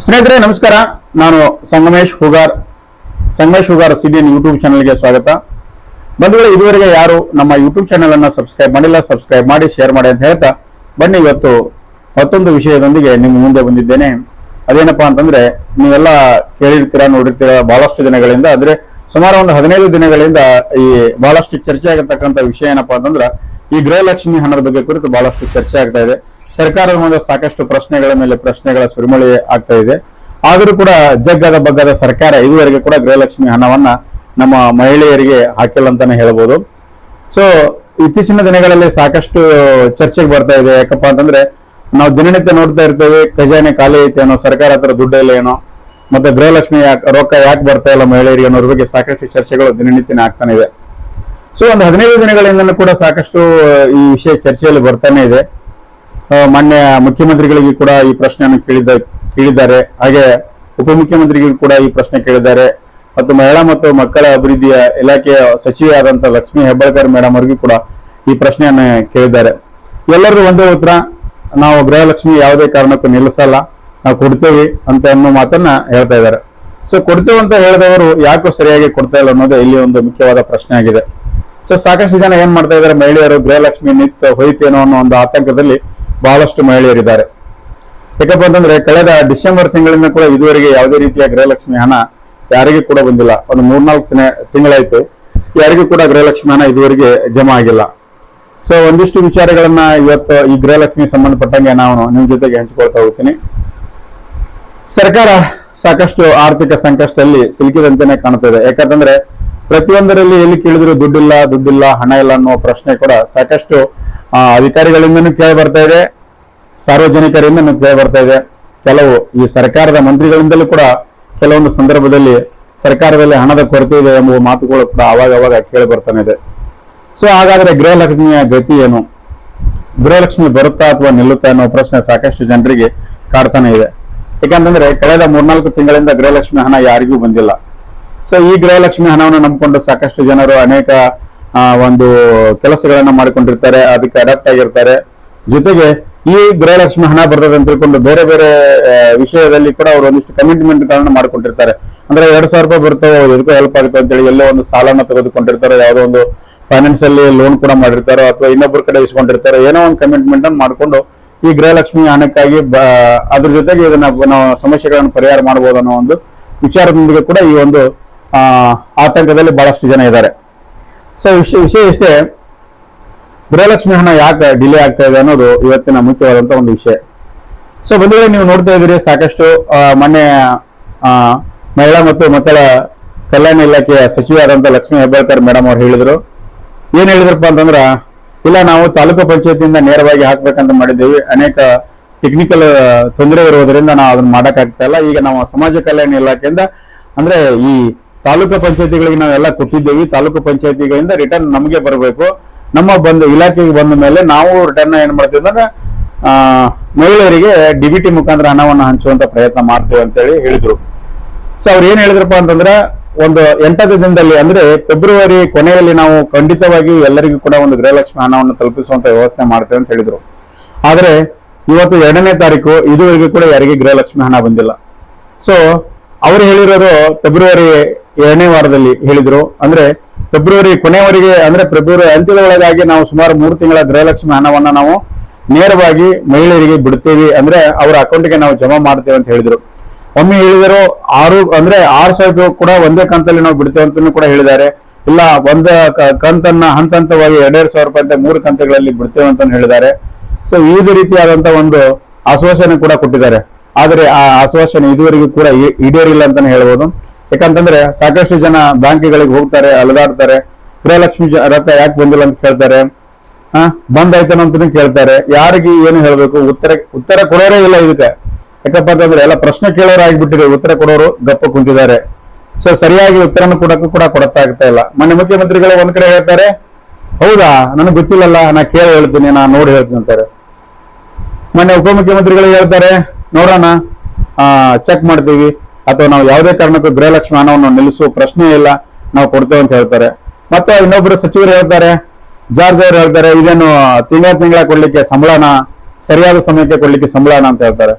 ಸ್ನೇಹಿತರೆ ನಮಸ್ಕಾರ. ನಾನು ಸಂಗಮೇಶ್ ಹುಗಾರ್ ಸಿಡಿಎನ್ ಯೂಟ್ಯೂಬ್ ಚಾನಲ್ಗೆ ಸ್ವಾಗತ. ಬಂಧುಗಳು, ಇದುವರೆಗೆ ಯಾರು ನಮ್ಮ ಯೂಟ್ಯೂಬ್ ಚಾನಲ್ ಅನ್ನು ಸಬ್ಸ್ಕ್ರೈಬ್ ಮಾಡಿಲ್ಲ, ಸಬ್ಸ್ಕ್ರೈಬ್ ಮಾಡಿ, ಶೇರ್ ಮಾಡಿ ಅಂತ ಹೇಳ್ತಾ ಬನ್ನಿ ಇವತ್ತು ಮತ್ತೊಂದು ವಿಷಯದೊಂದಿಗೆ ನಿಮ್ಮ ಮುಂದೆ ಬಂದಿದ್ದೇನೆ. ಅದೇನಪ್ಪಾ ಅಂತಂದ್ರೆ, ನೀವೆಲ್ಲ ಕೇಳಿರ್ತೀರಾ, ನೋಡಿರ್ತೀರಾ, ಬಹಳಷ್ಟು ದಿನಗಳಿಂದ ಅಂದ್ರೆ ಸುಮಾರು ಒಂದು 15 ದಿನಗಳಿಂದ ಈ ಬಹಳಷ್ಟು ಚರ್ಚೆ ಆಗಿರ್ತಕ್ಕಂಥ ವಿಷಯ ಏನಪ್ಪಾ ಅಂತಂದ್ರೆ, ಈ ಗೃಹಲಕ್ಷ್ಮಿ ಹಣದ ಬಗ್ಗೆ ಕುರಿತು ಬಹಳಷ್ಟು ಚರ್ಚೆ ಆಗ್ತಾ ಇದೆ. ಸರ್ಕಾರದ ಮುಂದೆ ಸಾಕಷ್ಟು ಪ್ರಶ್ನೆಗಳ ಮೇಲೆ ಪ್ರಶ್ನೆಗಳ ಸುರಿಮಳೆ ಆಗ್ತಾ ಇದೆ. ಆದರೂ ಕೂಡ ಜಗ್ಗದ ಬಗ್ಗದ ಸರ್ಕಾರ ಇದುವರೆಗೆ ಕೂಡ ಗೃಹಲಕ್ಷ್ಮಿ ಹಣವನ್ನ ನಮ್ಮ ಮಹಿಳೆಯರಿಗೆ ಹಾಕಿಲ್ಲ ಅಂತಾನೆ ಹೇಳ್ಬೋದು. ಸೊ ಇತ್ತೀಚಿನ ದಿನಗಳಲ್ಲಿ ಸಾಕಷ್ಟು ಚರ್ಚೆಗೆ ಬರ್ತಾ ಇದೆ. ಯಾಕಪ್ಪ ಅಂತಂದ್ರೆ, ನಾವು ದಿನನಿತ್ಯ ನೋಡ್ತಾ ಇರ್ತೇವೆ, ಖಜಾನೆ ಖಾಲಿ ಐತೆ ಏನೋ, ಸರ್ಕಾರ ಹತ್ರ ದುಡ್ಡು ಇಲ್ಲ ಏನೋ, ಮತ್ತೆ ಗೃಹಲಕ್ಷ್ಮಿ ರೊಕ್ಕ ಯಾಕೆ ಬರ್ತಾ ಇಲ್ಲ ಮಹಿಳೆಯರಿಗೆ ಅನ್ನೋದ್ರ ಬಗ್ಗೆ ಸಾಕಷ್ಟು ಚರ್ಚೆಗಳು ದಿನನಿತ್ಯನೇ ಆಗ್ತಾನೆ ಇದೆ. ಸೊ ಒಂದು 15 ದಿನಗಳಿಂದ ಕೂಡ ಸಾಕಷ್ಟು ಈ ವಿಷಯ ಚರ್ಚೆಯಲ್ಲಿ ಬರ್ತಾನೆ ಇದೆ. ಮಾನ್ಯ ಮುಖ್ಯಮಂತ್ರಿಗಳಿಗೆ ಕೂಡ ಈ ಪ್ರಶ್ನೆಯನ್ನು ಕೇಳಿದ್ದಾರೆ. ಹಾಗೆ ಉಪಮುಖ್ಯಮಂತ್ರಿಗಳಿಗೂ ಕೂಡ ಈ ಪ್ರಶ್ನೆ ಕೇಳಿದ್ದಾರೆ. ಮತ್ತು ಮಹಿಳಾ ಮತ್ತು ಮಕ್ಕಳ ಅಭಿವೃದ್ಧಿಯ ಇಲಾಖೆಯ ಸಚಿವೆಯಾದಂತಹ ಲಕ್ಷ್ಮೀ ಹೆಬ್ಬಾಳ್ಕರ್ ಮೇಡಮ್ ಅವರಿಗೂ ಕೂಡ ಈ ಪ್ರಶ್ನೆಯನ್ನು ಕೇಳಿದ್ದಾರೆ. ಎಲ್ಲರಿಗೂ ಒಂದೇ ಉತ್ತರ, ನಾವು ಗೃಹಲಕ್ಷ್ಮಿ ಯಾವುದೇ ಕಾರಣಕ್ಕೂ ನಿಲ್ಲಿಸಲ್ಲ, ನಾವು ಕೊಡ್ತೇವೆ ಅಂತ ಅನ್ನೋ ಮಾತನ್ನ ಹೇಳ್ತಾ ಇದ್ದಾರೆ. ಸೊ ಕೊಡ್ತೇವೆ ಅಂತ ಹೇಳಿದವರು ಯಾಕೋ ಸರಿಯಾಗಿ ಕೊಡ್ತಾ ಇಲ್ಲ ಅನ್ನೋದು ಇಲ್ಲಿ ಒಂದು ಮುಖ್ಯವಾದ ಪ್ರಶ್ನೆ ಆಗಿದೆ. ಸೊ ಸಾಕಷ್ಟು ಜನ ಏನ್ ಮಾಡ್ತಾ ಇದ್ದಾರೆ, ಮಹಿಳೆಯರು ಗೃಹಲಕ್ಷ್ಮಿ ನಿಂತು ಹೋಯ್ತೇನೋ ಅನ್ನೋ ಒಂದು ಆತಂಕದಲ್ಲಿ ಬಹಳಷ್ಟು ಮಹಿಳೆಯರಿದ್ದಾರೆ. ಯಾಕಪ್ಪ ಅಂತಂದ್ರೆ, ಕಳೆದ ಡಿಸೆಂಬರ್ ತಿಂಗಳಿಂದ ಕೂಡ ಇದುವರೆಗೆ ಯಾವುದೇ ರೀತಿಯ ಗೃಹಲಕ್ಷ್ಮಿ ಹಣ ಯಾರಿಗೂ ಕೂಡ ಬಂದಿಲ್ಲ. ಒಂದು 3-4 ತಿಂಗಳಾಯ್ತು, ಯಾರಿಗೂ ಕೂಡ ಗೃಹಲಕ್ಷ್ಮಿ ಹಣ ಇದುವರೆಗೆ ಜಮಾ ಆಗಿಲ್ಲ. ಸೊ ಒಂದಿಷ್ಟು ವಿಚಾರಗಳನ್ನ ಇವತ್ತು ಈ ಗೃಹಲಕ್ಷ್ಮಿ ಸಂಬಂಧಪಟ್ಟಂಗೆ ನಾನು ನಿಮ್ ಜೊತೆಗೆ ಹಂಚಿಕೊಳ್ತಾ ಹೋಗ್ತೀನಿ. ಸರ್ಕಾರ ಸಾಕಷ್ಟು ಆರ್ಥಿಕ ಸಂಕಷ್ಟದಲ್ಲಿ ಸಿಲುಕಿದಂತೆಯೇ ಕಾಣುತ್ತದೆ. ಯಾಕಂತಂದ್ರೆ, ಪ್ರತಿಯೊಂದರಲ್ಲಿ ಎಲ್ಲಿ ಕೇಳಿದ್ರು ದುಡ್ಡಿಲ್ಲ, ಹಣ ಇಲ್ಲ ಅನ್ನುವ ಪ್ರಶ್ನೆ ಕೂಡ ಸಾಕಷ್ಟು ಅಧಿಕಾರಿಗಳಿಂದನೂ ಕೇಳಿ ಬರ್ತಾ ಇದೆ, ಸಾರ್ವಜನಿಕರಿಂದನೂ ಕೇಳಿ ಬರ್ತಾ ಇದೆ. ಕೆಲವು ಈ ಸರ್ಕಾರದ ಮಂತ್ರಿಗಳಿಂದಲೂ ಕೂಡ ಕೆಲವೊಂದು ಸಂದರ್ಭದಲ್ಲಿ ಸರ್ಕಾರದಲ್ಲಿ ಹಣದ ಕೊರತೆ ಇದೆ ಎಂಬುವ ಮಾತುಗಳು ಕೂಡ ಅವಾಗ ಕೇಳಿ ಬರ್ತಾನೆ ಇದೆ. ಸೊ ಹಾಗಾದ್ರೆ ಗೃಹಲಕ್ಷ್ಮಿಯ ಗತಿ ಏನು? ಗೃಹಲಕ್ಷ್ಮಿ ಬರುತ್ತಾ ಅಥವಾ ನಿಲ್ಲುತ್ತಾ ಅನ್ನೋ ಪ್ರಶ್ನೆ ಸಾಕಷ್ಟು ಜನರಿಗೆ ಕಾಡ್ತಾನೆ ಇದೆ. ಯಾಕಂತಂದ್ರೆ, ಕಳೆದ 3-4 ತಿಂಗಳಿಂದ ಗೃಹಲಕ್ಷ್ಮಿ ಹಣ ಯಾರಿಗೂ ಬಂದಿಲ್ಲ. ಸೊ ಈ ಗೃಹಲಕ್ಷ್ಮಿ ಹಣವನ್ನು ನಂಬಿಕೊಂಡು ಸಾಕಷ್ಟು ಜನರು ಅನೇಕ ಒಂದು ಕೆಲಸಗಳನ್ನ ಮಾಡಿಕೊಂಡಿರ್ತಾರೆ, ಅದಕ್ಕೆ ಅಡಾಪ್ಟ್ ಆಗಿರ್ತಾರೆ. ಜೊತೆಗೆ ಈ ಗೃಹಲಕ್ಷ್ಮಿ ಹಣ ಬರ್ತದೆ ಅಂತ ತಿಳ್ಕೊಂಡು ಬೇರೆ ಬೇರೆ ವಿಷಯದಲ್ಲಿ ಕೂಡ ಅವರು ಒಂದಿಷ್ಟು ಕಮಿಟ್ಮೆಂಟ್ ಗಳನ್ನ ಮಾಡ್ಕೊಂಡಿರ್ತಾರೆ. ಅಂದ್ರೆ 2,000 ರೂಪಾಯಿ ಬರ್ತವೆ, ಇದಕ್ಕೂ ಹೆಲ್ಪ್ ಆಗುತ್ತೆ ಅಂತೇಳಿ ಎಲ್ಲೋ ಒಂದು ಸಾಲನ ತೆಗೆದುಕೊಂಡಿರ್ತಾರೆ, ಯಾವುದೋ ಒಂದು ಫೈನಾನ್ಸಿಯಲಿ ಲೋನ್ ಕೂಡ ಮಾಡಿರ್ತಾರೋ ಅಥವಾ ಇನ್ನೊಬ್ಬರ ಕಡೆ ಇಸ್ಕೊಂಡಿರ್ತಾರೋ, ಏನೋ ಒಂದು ಕಮಿಟ್ಮೆಂಟ್ ಅನ್ನು ಮಾಡ್ಕೊಂಡು ಈ ಗೃಹಲಕ್ಷ್ಮಿ ಹಣಕ್ಕಾಗಿ ಅದ್ರ ಜೊತೆಗೆ ಇದನ್ನ ನಾವು ಸಮಸ್ಯೆಗಳನ್ನು ಪರಿಹಾರ ಮಾಡಬಹುದು ಅನ್ನೋ ಒಂದು ವಿಚಾರದೊಂದಿಗೆ ಕೂಡ ಈ ಒಂದು ಆತಂಕದಲ್ಲಿ ಬಹಳಷ್ಟು ಜನ ಇದ್ದಾರೆ. ಸೊ ವಿಷಯ ಇಷ್ಟೇ, ಗೃಹಲಕ್ಷ್ಮಿ ಹಣ ಯಾಕೆ ಡಿಲೇ ಆಗ್ತಾ ಇದೆ ಅನ್ನೋದು ಇವತ್ತಿನ ಮುಖ್ಯವಾದಂತಹ ಒಂದು ವಿಷಯ. ಸೊ ಬಂದ್ರೆ ನೀವು ನೋಡ್ತಾ ಇದ್ದೀರಿ, ಸಾಕಷ್ಟು ಮೊನ್ನೆ ಮಹಿಳಾ ಮತ್ತು ಮಕ್ಕಳ ಕಲ್ಯಾಣ ಇಲಾಖೆಯ ಸಚಿವರಾದಂತಹ ಲಕ್ಷ್ಮೀ ಹೆಬ್ಬಾಳ್ಕರ್ ಮೇಡಮ್ ಅವರು ಹೇಳಿದ್ರು. ಏನ್ ಹೇಳಿದ್ರಪ್ಪ ಅಂತಂದ್ರ, ಇಲ್ಲ ನಾವು ತಾಲೂಕು ಪಂಚಾಯತಿಯಿಂದ ನೇರವಾಗಿ ಹಾಕ್ಬೇಕಂತ ಮಾಡಿದ್ದೇವೆ, ಅನೇಕ ಟೆಕ್ನಿಕಲ್ ತೊಂದರೆ ಇರುವುದರಿಂದ ನಾವು ಅದನ್ನ ಮಾಡಕ್ ಆಗ್ತಾ ಇಲ್ಲ. ಈಗ ನಾವು ಸಮಾಜ ಕಲ್ಯಾಣ ಇಲಾಖೆಯಿಂದ ಅಂದ್ರೆ ಈ ತಾಲೂಕು ಪಂಚಾಯತಿಗಳಿಗೆ ನಾವೆಲ್ಲ ಕೊಟ್ಟಿದ್ದೇವೆ, ತಾಲೂಕು ಪಂಚಾಯತಿಗಳಿಂದ ರಿಟರ್ನ್ ನಮಗೆ ಬರಬೇಕು, ನಮ್ಮ ಇಲಾಖೆಗೆ ಬಂದ ಮೇಲೆ ನಾವು ರಿಟರ್ನ್ ಏನ್ ಮಾಡ್ತೀವಿ ಅಂದ್ರೆ ಮಹಿಳೆಯರಿಗೆ DBT ಮುಖಾಂತರ ಹಣವನ್ನು ಹಂಚುವಂತ ಪ್ರಯತ್ನ ಮಾಡ್ತೇವೆ ಅಂತ ಹೇಳಿ ಹೇಳಿದ್ರು. ಸೊ ಅವ್ರು ಏನ್ ಹೇಳಿದ್ರಪ್ಪ ಅಂತಂದ್ರೆ, ಒಂದು 8 ದಿನದಲ್ಲಿ ಅಂದ್ರೆ ಫೆಬ್ರವರಿ ಕೊನೆಯಲ್ಲಿ ನಾವು ಖಂಡಿತವಾಗಿ ಎಲ್ಲರಿಗೂ ಕೂಡ ಒಂದು ಗೃಹಲಕ್ಷ್ಮಿ ಹಣವನ್ನು ತಲುಪಿಸುವಂತ ವ್ಯವಸ್ಥೆ ಮಾಡ್ತೇವೆ ಅಂತ ಹೇಳಿದ್ರು. ಆದ್ರೆ ಇವತ್ತು 2ನೇ ತಾರೀಕು, ಇದುವರೆಗೂ ಕೂಡ ಯಾರಿಗೆ ಗೃಹಲಕ್ಷ್ಮಿ ಹಣ ಬಂದಿಲ್ಲ. ಸೊ ಅವರು ಹೇಳಿರೋದು ಫೆಬ್ರವರಿ 2ನೇ ವಾರದಲ್ಲಿ ಹೇಳಿದ್ರು. ಅಂದ್ರೆ ಫೆಬ್ರವರಿ ಕೊನೆಯವರೆಗೆ ಅಂದ್ರೆ ಫೆಬ್ರವರಿ ಅಂತ್ಯದ ಒಳಗಾಗಿ ನಾವು ಸುಮಾರು 3 ತಿಂಗಳ ಗೃಹಲಕ್ಷ್ಮಿ ಹಣವನ್ನ ನಾವು ನೇರವಾಗಿ ಮಹಿಳೆಯರಿಗೆ ಬಿಡ್ತೇವೆ, ಅಂದ್ರೆ ಅವರ ಅಕೌಂಟ್ಗೆ ನಾವು ಜಮಾ ಮಾಡ್ತೇವೆ ಅಂತ ಹೇಳಿದ್ರು. ಒಮ್ಮೆ ಹೇಳಿದರು 6,000 ಕೂಡ ಒಂದೇ ಕಂತಲ್ಲಿ ನಾವು ಬಿಡ್ತೇವೆ ಅಂತ ಕೂಡ ಹೇಳಿದ್ದಾರೆ. ಇಲ್ಲ, ಒಂದೇ ಕಂತನ್ನ ಹಂತವಾಗಿ 2,500 ರೂಪಾಯಿ ಅಂತ 3 ಕಂತುಗಳಲ್ಲಿ ಬಿಡ್ತೇವೆ ಅಂತ ಹೇಳಿದ್ದಾರೆ. ಸೊ ವಿವಿಧ ರೀತಿಯಾದಂತಹ ಒಂದು ಆಶ್ವಾಸನೆ ಕೂಡ ಕೊಟ್ಟಿದ್ದಾರೆ. ಆದ್ರೆ ಆ ಆಶ್ವಾಸನೆ ಇದುವರೆಗೂ ಕೂಡ ಈಡೇರಿಲ್ಲ ಅಂತಾನೆ ಹೇಳ್ಬೋದು. ಯಾಕಂತಂದ್ರೆ ಸಾಕಷ್ಟು ಜನ ಬ್ಯಾಂಕ್ಗಳಿಗೆ ಹೋಗ್ತಾರೆ, ಅಲದಾಡ್ತಾರೆ, ಗೃಹಲಕ್ಷ್ಮಿ ರೊಕ್ಕ ಯಾಕೆ ಬಂದಿಲ್ಲ ಅಂತ ಕೇಳ್ತಾರೆ, ಬಂದಾಯ್ತಾನ ಅಂತ ಕೇಳ್ತಾರೆ. ಯಾರಿಗೆ ಏನು ಹೇಳ್ಬೇಕು, ಉತ್ತರ ಕೊಡೋರೇ ಇಲ್ಲ ಇದಕ್ಕೆ. ಯಾಕಪ್ಪ ಅಂತಂದ್ರೆ ಎಲ್ಲ ಪ್ರಶ್ನೆ ಕೇಳೋರು ಆಗ್ಬಿಟ್ಟಿದೆ, ಉತ್ತರ ಕೊಡೋರು ಗಪ್ಪ ಕುಂತಿದ್ದಾರೆ. ಸೊ ಸರಿಯಾಗಿ ಉತ್ತರನ ಕೂಡ ಕೊಡತ್ತಾಗ್ತಾ ಇಲ್ಲ. ಮೊನ್ನೆ ಮುಖ್ಯಮಂತ್ರಿಗಳು ಒಂದ್ ಕಡೆ ಹೇಳ್ತಾರೆ, ಹೌದಾ ನನಗೆ ಗೊತ್ತಿಲ್ಲಲ್ಲ, ನಾ ಕೇಳಿ ಹೇಳ್ತೀನಿ, ನಾ ನೋಡಿ ಹೇಳ್ತೀನಿ ಅಂತಾರೆ. ಮೊನ್ನೆ ಉಪಮುಖ್ಯಮಂತ್ರಿಗಳು ಹೇಳ್ತಾರೆ, ನೋಡೋಣ, ಚೆಕ್ ಮಾಡ್ತೀವಿ, ಅಥವಾ ನಾವು ಯಾವುದೇ ಕಾರಣಕ್ಕೂ ಗೃಹಲಕ್ಷ್ಮಿ ಹಣವನ್ನು ನಿಲ್ಲಿಸುವ ಪ್ರಶ್ನೆ ಇಲ್ಲ, ನಾವು ಕೊಡ್ತೇವೆ ಅಂತ ಹೇಳ್ತಾರೆ. ಮತ್ತೆ ಇನ್ನೊಬ್ಬರು ಸಚಿವರು ಹೇಳ್ತಾರೆ, ಜಾರ್ಜ್ ಅವರು ಹೇಳ್ತಾರೆ, ಇದೇನು ತಿಂಗಳ ಕೊಡ್ಲಿಕ್ಕೆ ಸಂಬಳನ, ಸರಿಯಾದ ಸಮಯಕ್ಕೆ ಕೊಡ್ಲಿಕ್ಕೆ ಸಂಬಳನ ಅಂತ ಹೇಳ್ತಾರೆ.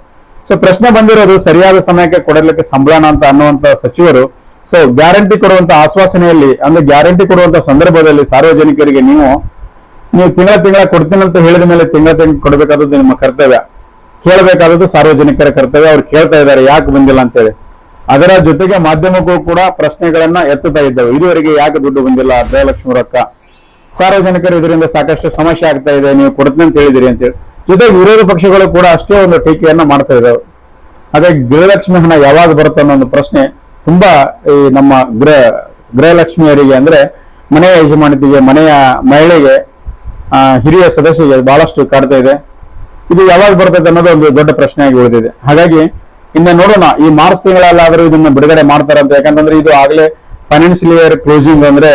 ಸೊ ಪ್ರಶ್ನೆ ಬಂದಿರೋದು ಸರಿಯಾದ ಸಮಯಕ್ಕೆ ಕೊಡಲಿಕ್ಕೆ ಸಂಬಳನ ಅಂತ ಅನ್ನುವಂತ ಸಚಿವರು ಸೊ ಗ್ಯಾರಂಟಿ ಕೊಡುವಂತ ಆಶ್ವಾಸನೆಯಲ್ಲಿ ಅಂದ್ರೆ ಗ್ಯಾರಂಟಿ ಕೊಡುವಂತ ಸಂದರ್ಭದಲ್ಲಿ ಸಾರ್ವಜನಿಕರಿಗೆ ನೀವು ತಿಂಗಳ ಕೊಡ್ತೀನಿ ಅಂತ ಹೇಳಿದ ಮೇಲೆ ತಿಂಗಳ ಕೊಡಬೇಕಾದದ್ದು ನಿಮ್ಮ ಕರ್ತವ್ಯ, ಕೇಳಬೇಕಾದದ್ದು ಸಾರ್ವಜನಿಕರ ಕರ್ತವ್ಯ. ಅವ್ರು ಕೇಳ್ತಾ ಇದ್ದಾರೆ ಯಾಕೆ ಬಂದಿಲ್ಲ ಅಂತೇಳಿ. ಅದರ ಜೊತೆಗೆ ಮಾಧ್ಯಮಕ್ಕೂ ಕೂಡ ಪ್ರಶ್ನೆಗಳನ್ನ ಎತ್ತುತ್ತಾ ಇದ್ದೇವೆ, ಇದುವರೆಗೆ ಯಾಕೆ ದುಡ್ಡು ಬಂದಿಲ್ಲ, ಗೃಹಲಕ್ಷ್ಮಿ ರೊಕ್ಕ, ಸಾರ್ವಜನಿಕರು ಇದರಿಂದ ಸಾಕಷ್ಟು ಸಮಸ್ಯೆ ಆಗ್ತಾ ಇದೆ, ನೀವು ಕೊಡ್ತೀನಿ ಅಂತ ಹೇಳಿದಿರಿ ಅಂತೇಳಿ. ಜೊತೆಗೆ ವಿರೋಧ ಪಕ್ಷಗಳು ಕೂಡ ಅಷ್ಟೇ ಒಂದು ಟೀಕೆಯನ್ನ ಮಾಡ್ತಾ ಇದ್ದಾವೆ. ಹಾಗಾಗಿ ಗೃಹಲಕ್ಷ್ಮಿ ಹಣ ಯಾವಾಗ ಬರುತ್ತೆ ಅನ್ನೋ ಒಂದು ಪ್ರಶ್ನೆ ತುಂಬಾ ಈ ನಮ್ಮ ಗೃಹಲಕ್ಷ್ಮಿಯರಿಗೆ ಅಂದ್ರೆ ಮನೆಯ ಯಜಮಾನಿತಿಗೆ, ಮನೆಯ ಮಹಿಳೆಗೆ, ಹಿರಿಯ ಸದಸ್ಯರಿಗೆ ಬಹಳಷ್ಟು ಕಾಡ್ತಾ ಇದೆ. ಇದು ಯಾವಾಗ ಬರ್ತದೆ ಅನ್ನೋದು ಒಂದು ದೊಡ್ಡ ಪ್ರಶ್ನೆಯಾಗಿ ಉಳಿದಿದೆ. ಹಾಗಾಗಿ ಇನ್ನು ನೋಡೋಣ ಈ ಮಾರ್ಚ್ ತಿಂಗಳಲ್ಲಾದರೂ ಇದನ್ನ ಬಿಡುಗಡೆ ಮಾಡ್ತಾರಂತ. ಯಾಕಂತಂದ್ರೆ ಇದು ಆಗ್ಲೇ ಫೈನಾನ್ಷಿಯಲ್ ಇಯರ್ ಕ್ಲೋಸಿಂಗ್ ಅಂದ್ರೆ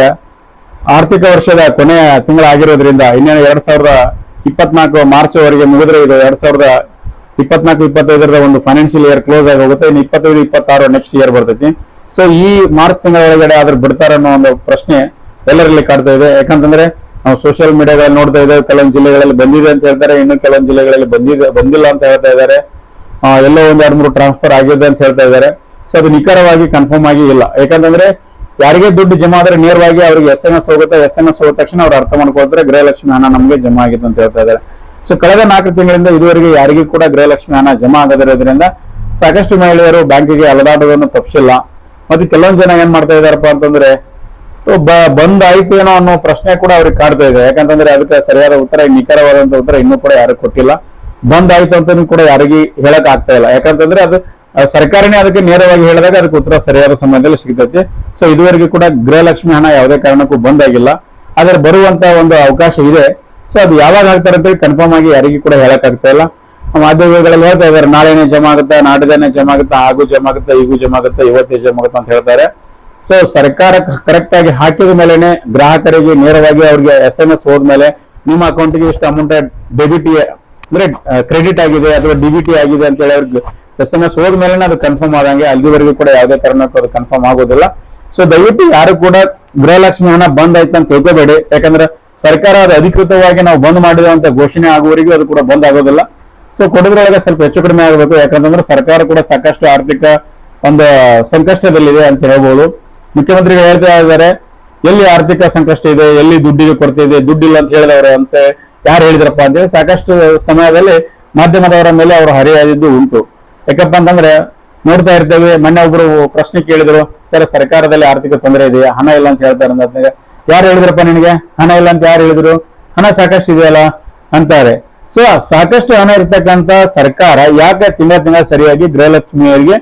ಆರ್ಥಿಕ ವರ್ಷದ ಕೊನೆಯ ತಿಂಗಳಾಗಿರೋದ್ರಿಂದ ಇನ್ನೇನು 2024 ಮಾರ್ಚ್ ವರೆಗೆ ಮುಗಿದ್ರೆ ಇದು 2024-25 ಒಂದು ಫೈನಾನ್ಷಿಯಲ್ ಇಯರ್ ಕ್ಲೋಸ್ ಆಗಿ ಹೋಗುತ್ತೆ. ಇನ್ನು 25-26 ನೆಕ್ಸ್ಟ್ ಇಯರ್ ಬರ್ತೈತಿ. ಸೊ ಈ ಮಾರ್ಚ್ ತಿಂಗಳ ಒಳಗಡೆ ಆದ್ರೂ ಬಿಡ್ತಾರ ಅನ್ನೋ ಒಂದು ಪ್ರಶ್ನೆ ಎಲ್ಲರಲ್ಲಿ ಕಾಡ್ತಾ ಇದೆ. ಯಾಕಂತಂದ್ರೆ ನಾವು ಸೋಷಿಯಲ್ ಮೀಡಿಯಾಗಳಲ್ಲಿ ನೋಡ್ತಾ ಇದ್ದೇವೆ, ಕೆಲವೊಂದು ಜಿಲ್ಲೆಗಳಲ್ಲಿ ಬಂದಿದೆ ಅಂತ ಹೇಳ್ತಾರೆ, ಇನ್ನು ಕೆಲವೊಂದು ಜಿಲ್ಲೆಗಳಲ್ಲಿ ಬಂದಿಲ್ಲ ಅಂತ ಹೇಳ್ತಾ ಇದ್ದಾರೆ. ಎಲ್ಲೋ 1-2-3 ಟ್ರಾನ್ಸ್ಫರ್ ಆಗಿದೆ ಅಂತ ಹೇಳ್ತಾ ಇದ್ದಾರೆ. ಸೊ ಅದು ನಿಖರವಾಗಿ ಕನ್ಫರ್ಮ್ ಆಗಿ ಇಲ್ಲ. ಯಾಕಂತಂದ್ರೆ ಯಾರಿಗೆ ದುಡ್ಡು ಜಮಾ ಆದ್ರೆ ನೇರವಾಗಿ ಅವ್ರಿಗೆ SMS ಹೋಗುತ್ತೆ. SMS ಹೋದ ತಕ್ಷಣ ಅವ್ರು ಅರ್ಥ ಮಾಡ್ಕೊಳ್ತಾರೆ ಗೃಹಲಕ್ಷ್ಮಿ ಹಣ ನಮಗೆ ಜಮಾ ಆಗಿದೆ ಅಂತ ಹೇಳ್ತಾ ಇದ್ದಾರೆ. ಸೊ ಕಳೆದ 4 ತಿಂಗಳಿಂದ ಇದುವರೆಗೆ ಯಾರಿಗೂ ಕೂಡ ಗೃಹಲಕ್ಷ್ಮಿ ಹಣ ಜಮಾ ಆಗದಿರೋದ್ರಿಂದ ಸಾಕಷ್ಟು ಮಹಿಳೆಯರು ಬ್ಯಾಂಕಿಗೆ ಅಲದಾಡುವುದನ್ನು ತಪ್ಪಿಸಿಲ್ಲ. ಮತ್ತೆ ಕೆಲವೊಂದು ಜನ ಏನ್ ಮಾಡ್ತಾ ಇದಾರಪ್ಪ ಅಂತಂದ್ರೆ ಬಂದ್ ಆಯ್ತು ಏನೋ ಅನ್ನೋ ಪ್ರಶ್ನೆ ಕೂಡ ಅವ್ರಿಗೆ ಕಾಡ್ತಾ ಇದೆ. ಯಾಕಂತಂದ್ರೆ ಅದಕ್ಕೆ ಸರಿಯಾದ ಉತ್ತರ, ನಿಖರವಾದಂತ ಉತ್ತರ ಇನ್ನೂ ಕೂಡ ಯಾರು ಕೊಟ್ಟಿಲ್ಲ. ಬಂದ್ ಆಯ್ತು ಅಂತ ಕೂಡ ಯಾರಿಗೆ ಹೇಳಕ್ ಆಗ್ತಾ ಇಲ್ಲ. ಯಾಕಂತಂದ್ರೆ ಅದು ಸರ್ಕಾರನೇ ಅದಕ್ಕೆ ನೇರವಾಗಿ ಹೇಳಿದಾಗ ಅದಕ್ಕೆ ಉತ್ತರ ಸರಿಯಾದ ಸಮಯದಲ್ಲಿ ಸಿಗ್ತೈತಿ. ಸೊ ಇದುವರೆಗೂ ಕೂಡ ಗೃಹಲಕ್ಷ್ಮಿ ಹಣ ಯಾವುದೇ ಕಾರಣಕ್ಕೂ ಬಂದ್ ಆಗಿಲ್ಲ. ಆದ್ರೆ ಬರುವಂತ ಒಂದು ಅವಕಾಶ ಇದೆ. ಸೊ ಅದು ಯಾವಾಗ ಆಗ್ತಾರೆ ಅಂತ ಕನ್ಫರ್ಮ್ ಆಗಿ ಯಾರಿಗೂ ಕೂಡ ಹೇಳಕ್ ಆಗ್ತಾ ಇಲ್ಲ. ಮಾಧ್ಯಮಗಳಲ್ಲಿ ಹೇಳ್ತಾ ಇದ್ದಾರೆ ನಾಳೆನೇ ಜಮಾ ಆಗುತ್ತೆ, ನಾಡಿದ್ದೇನೆ ಜಮಾ ಆಗುತ್ತೆ, ಹಾಗೂ ಜಮಾ ಆಗುತ್ತೆ, ಈಗೂ ಜಮಾ ಆಗುತ್ತೆ, ಇವತ್ತೇ ಜಮಾ ಆಗುತ್ತೆ ಅಂತ ಹೇಳ್ತಾರೆ. ಸೊ ಸರ್ಕಾರ ಕರೆಕ್ಟ್ ಆಗಿ ಹಾಕಿದ ಮೇಲೆನೆ ಗ್ರಾಹಕರಿಗೆ ನೇರವಾಗಿ ಅವ್ರಿಗೆ SMS ಹೋದ್ಮೇಲೆ ನಿಮ್ಮ ಅಕೌಂಟ್ಗೆ ಇಷ್ಟು ಅಮೌಂಟ್ ಡೆಬಿಟ್ ಅಂದ್ರೆ ಕ್ರೆಡಿಟ್ ಆಗಿದೆ ಅಥವಾ DBT ಆಗಿದೆ ಅಂತ ಹೇಳಿ ಅವ್ರಿಗೆ SMS ಹೋದ್ಮೇಲೆ ಅದು ಕನ್ಫರ್ಮ್ ಆದಂಗೆ. ಅಲ್ಲಿವರೆಗೂ ಕೂಡ ಯಾವುದೇ ಕಾರಣಕ್ಕೂ ಅದು ಕನ್ಫರ್ಮ್ ಆಗೋದಿಲ್ಲ. ಸೊ ದಯವಿಟ್ಟು ಯಾರು ಕೂಡ ಗೃಹಲಕ್ಷ್ಮಿ ಹಣ ಬಂದ್ ಆಯ್ತು ಅಂತ ತಿಳ್ಕೊಬೇಡಿ. ಯಾಕಂದ್ರೆ ಸರ್ಕಾರ ಅದು ಅಧಿಕೃತವಾಗಿ ನಾವು ಬಂದ್ ಮಾಡಿದೆ ಅಂತ ಘೋಷಣೆ ಆಗುವವರೆಗೂ ಅದು ಕೂಡ ಬಂದ್ ಆಗೋದಿಲ್ಲ. ಸೊ ಕೊಡೋದ್ರೊಳಗೆ ಸ್ವಲ್ಪ ಹೆಚ್ಚು ಕಡಿಮೆ ಆಗಬೇಕು. ಯಾಕಂತಂದ್ರೆ ಸರ್ಕಾರ ಕೂಡ ಸಾಕಷ್ಟು ಆರ್ಥಿಕ ಒಂದು ಸಂಕಷ್ಟದಲ್ಲಿದೆ ಅಂತ ಹೇಳ್ಬೋದು. ಮುಖ್ಯಮಂತ್ರಿಗಳು ಹೇಳ್ತಾ ಇದ್ದಾರೆ ಎಲ್ಲಿ ಆರ್ಥಿಕ ಸಂಕಷ್ಟ ಇದೆ, ಎಲ್ಲಿ ದುಡ್ಡಿಗೆ ಕೊರತೆ ಇದೆ, ದುಡ್ಡಿಲ್ಲ ಅಂತ ಹೇಳಿದವರು ಅಂತ ಯಾರು ಹೇಳಿದ್ರಪ್ಪ ಅಂತೇಳಿ ಸಾಕಷ್ಟು ಸಮಯದಲ್ಲಿ ಮಾಧ್ಯಮದವರ ಮೇಲೆ ಅವರು ಹರಿಯಾದಿದ್ದು ಉಂಟು. ಯಾಕಪ್ಪ ಅಂತಂದ್ರೆ ನೋಡ್ತಾ ಇರ್ತೇವೆ. ಮೊನ್ನೆ ಒಬ್ರು ಪ್ರಶ್ನೆ ಕೇಳಿದ್ರು, ಸರ್ ಸರ್ಕಾರದಲ್ಲಿ ಆರ್ಥಿಕ ತೊಂದರೆ ಇದೆಯಾ, ಹಣ ಇಲ್ಲ ಅಂತ ಹೇಳ್ತಾರೆ ಅಂತ. ಯಾರು ಹೇಳಿದ್ರಪ್ಪ ನಿನಗೆ ಹಣ ಇಲ್ಲ ಅಂತ? ಯಾರು ಹೇಳಿದ್ರು? ಹಣ ಸಾಕಷ್ಟು ಇದೆಯಲ್ಲ ಅಂತಾರೆ. ಸೊ ಸಾಕಷ್ಟು ಹಣ ಇರ್ತಕ್ಕಂತ ಸರ್ಕಾರ ಯಾಕೆ ತಿಂಗಳ ಸರಿಯಾಗಿ ಗೃಹಲಕ್ಷ್ಮಿಯವರಿಗೆ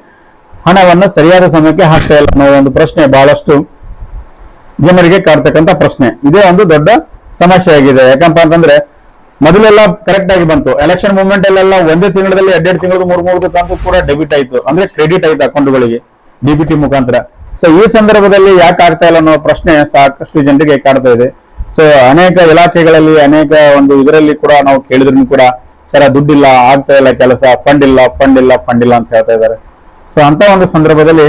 ಹಣವನ್ನ ಸರಿಯಾದ ಸಮಯಕ್ಕೆ ಹಾಕ್ತಾ ಇಲ್ಲ ಅನ್ನೋ ಒಂದು ಪ್ರಶ್ನೆ ಬಹಳಷ್ಟು ಜನರಿಗೆ ಕಾಡ್ತಕ್ಕಂಥ ಪ್ರಶ್ನೆ. ಇದೇ ಒಂದು ದೊಡ್ಡ ಸಮಸ್ಯೆ ಆಗಿದೆ. ಯಾಕಂತ ಅಂತಂದ್ರೆ ಮೊದಲೆಲ್ಲ ಕರೆಕ್ಟ್ ಆಗಿ ಬಂತು. ಎಲೆಕ್ಷನ್ ಮೂವ್ಮೆಂಟ್ ಅಲ್ಲೆಲ್ಲ ಒಂದೇ ತಿಂಗಳಲ್ಲಿ 2 ತಿಂಗಳು 3 ಕಂತು ಕೂಡ ಡೆಬಿಟ್ ಆಯ್ತು, ಅಂದ್ರೆ ಕ್ರೆಡಿಟ್ ಆಯ್ತು ಅಕೌಂಟ್ಗಳಿಗೆ DBT ಮುಖಾಂತರ. ಸೊ ಈ ಸಂದರ್ಭದಲ್ಲಿ ಯಾಕೆ ಆಗ್ತಾ ಇಲ್ಲ ಅನ್ನೋ ಪ್ರಶ್ನೆ ಸಾಕಷ್ಟು ಜನರಿಗೆ ಕಾಡ್ತಾ ಇದೆ. ಸೊ ಅನೇಕ ಇಲಾಖೆಗಳಲ್ಲಿ ಅನೇಕ ಒಂದು ಇದರಲ್ಲಿ ಕೂಡ ನಾವು ಕೇಳಿದ್ರು ಕೂಡ ಸರ ದುಡ್ಡಿಲ್ಲ, ಆಗ್ತಾ ಇಲ್ಲ ಕೆಲಸ, ಫಂಡ್ ಇಲ್ಲ ಅಂತ ಹೇಳ್ತಾ ಇದ್ದಾರೆ. ಸೊ ಅಂತ ಒಂದು ಸಂದರ್ಭದಲ್ಲಿ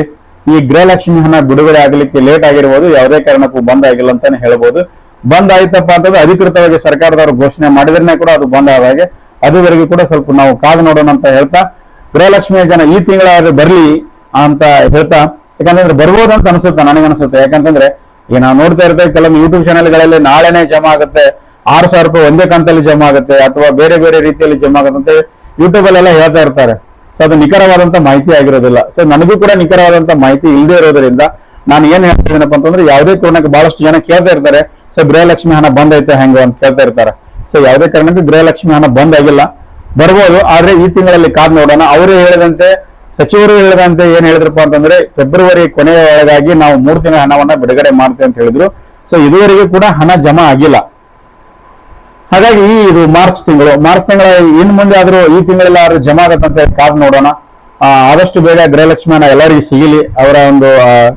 ಈ ಗೃಹಲಕ್ಷ್ಮಿ ಹಣ ಬಿಡುಗಡೆ ಆಗಲಿಕ್ಕೆ ಲೇಟ್ ಆಗಿರ್ಬೋದು, ಯಾವುದೇ ಕಾರಣಕ್ಕೂ ಬಂದ್ ಆಗಿಲ್ಲ ಅಂತಾನೆ ಹೇಳ್ಬೋದು. ಬಂದ್ ಆಯ್ತಪ್ಪ ಅಂತಂದ್ರೆ ಅಧಿಕೃತವಾಗಿ ಸರ್ಕಾರದವರು ಘೋಷಣೆ ಮಾಡಿದ್ರೆ ಕೂಡ ಅದು ಬಂದ್ ಆದಾಗೆ. ಅದುವರೆಗೂ ಕೂಡ ಸ್ವಲ್ಪ ನಾವು ಕಾದು ನೋಡೋಣ ಅಂತ ಹೇಳ್ತಾ ಗೃಹಲಕ್ಷ್ಮಿಯ ಜನ ಈ ತಿಂಗಳಾದ್ರೂ ಬರ್ಲಿ ಅಂತ ಹೇಳ್ತಾ, ಯಾಕಂತಂದ್ರೆ ಬರ್ಬೋದು ಅಂತ ಅನ್ಸುತ್ತೆ, ನನಗನ್ಸುತ್ತೆ. ಯಾಕಂತಂದ್ರೆ ಈಗ ನಾವು ನೋಡ್ತಾ ಇರ್ತೇವೆ ಕೆಲವೊಂದು ಯೂಟ್ಯೂಬ್ ಚಾನೆಲ್ಗಳಲ್ಲಿ ನಾಳೆನೆ ಜಮಾ ಆಗುತ್ತೆ, 6,000 ರೂಪಾಯಿ ಒಂದೇ ಕಂತಲ್ಲಿ ಜಮಾ ಆಗುತ್ತೆ ಅಥವಾ ಬೇರೆ ಬೇರೆ ರೀತಿಯಲ್ಲಿ ಜಮಾ ಆಗುತ್ತೆ ಯೂಟ್ಯೂಬ್ ಅಲ್ಲೆಲ್ಲ ಹೇಳ್ತಾ ಇರ್ತಾರೆ. ಸೊ ಅದು ನಿಖರವಾದಂತ ಮಾಹಿತಿ ಆಗಿರೋದಿಲ್ಲ. ಸೊ ನನಗೂ ಕೂಡ ನಿಖರವಾದಂತ ಮಾಹಿತಿ ಇಲ್ಲದೆ ಇರೋದ್ರಿಂದ ನಾನು ಏನ್ ಹೇಳ್ತಿದ್ದೀನಪ್ಪ ಅಂತಂದ್ರೆ ಯಾವುದೇ ಕಾರಣಕ್ಕೆ ಬಹಳಷ್ಟು ಜನ ಕೇಳ್ತಾ ಇರ್ತಾರೆ, ಸೊ ಗೃಹಲಕ್ಷ್ಮಿ ಹಣ ಬಂದ್ ಐತೆ ಹೆಂಗ ಅಂತ ಕೇಳ್ತಾ ಇರ್ತಾರೆ. ಸೊ ಯಾವುದೇ ಕಾರಣಕ್ಕೆ ಗೃಹಲಕ್ಷ್ಮಿ ಹಣ ಬಂದ್ ಆಗಿಲ್ಲ, ಬರ್ಬೋದು. ಆದ್ರೆ ಈ ತಿಂಗಳಲ್ಲಿ ಕಾದ್ ನೋಡೋಣ. ಅವರು ಹೇಳಿದಂತೆ, ಸಚಿವರು ಹೇಳಿದಂತೆ ಏನ್ ಹೇಳಿದ್ರಪ್ಪ ಅಂತಂದ್ರೆ ಫೆಬ್ರವರಿ ಕೊನೆಯ ಒಳಗಾಗಿ ನಾವು 3 ತಿಂಗಳ ಹಣವನ್ನ ಬಿಡುಗಡೆ ಮಾಡ್ತೇವೆ ಅಂತ ಹೇಳಿದ್ರು. ಸೊ ಇದುವರೆಗೂ ಕೂಡ ಹಣ ಜಮಾ ಆಗಿಲ್ಲ. ಹಾಗಾಗಿ ಇದು ಮಾರ್ಚ್ ತಿಂಗಳ ಇನ್ ಮುಂದೆ ಆದ್ರೂ ಈ ತಿಂಗಳಲ್ಲಿ ಆದ್ರೂ ಜಮಾ ಆಗತ್ತಂತ ಕಾದ್ ನೋಡೋಣ. ಆದಷ್ಟು ಬೇಗ ಗೃಹಲಕ್ಷ್ಮಿ ಹಣ ಎಲ್ಲರಿಗೂ ಸಿಗಲಿ, ಅವರ ಒಂದು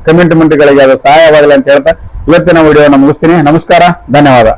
ಕಮಿಟ್ಮೆಂಟ್ಗಳಿಗೆ ಅದು ಸಹಾಯವಾಗಲಿ ಅಂತ ಹೇಳ್ತಾ ಇವತ್ತಿನ ವಿಡಿಯೋನ ಮುಗಿಸ್ತೀನಿ. ನಮಸ್ಕಾರ, ಧನ್ಯವಾದ.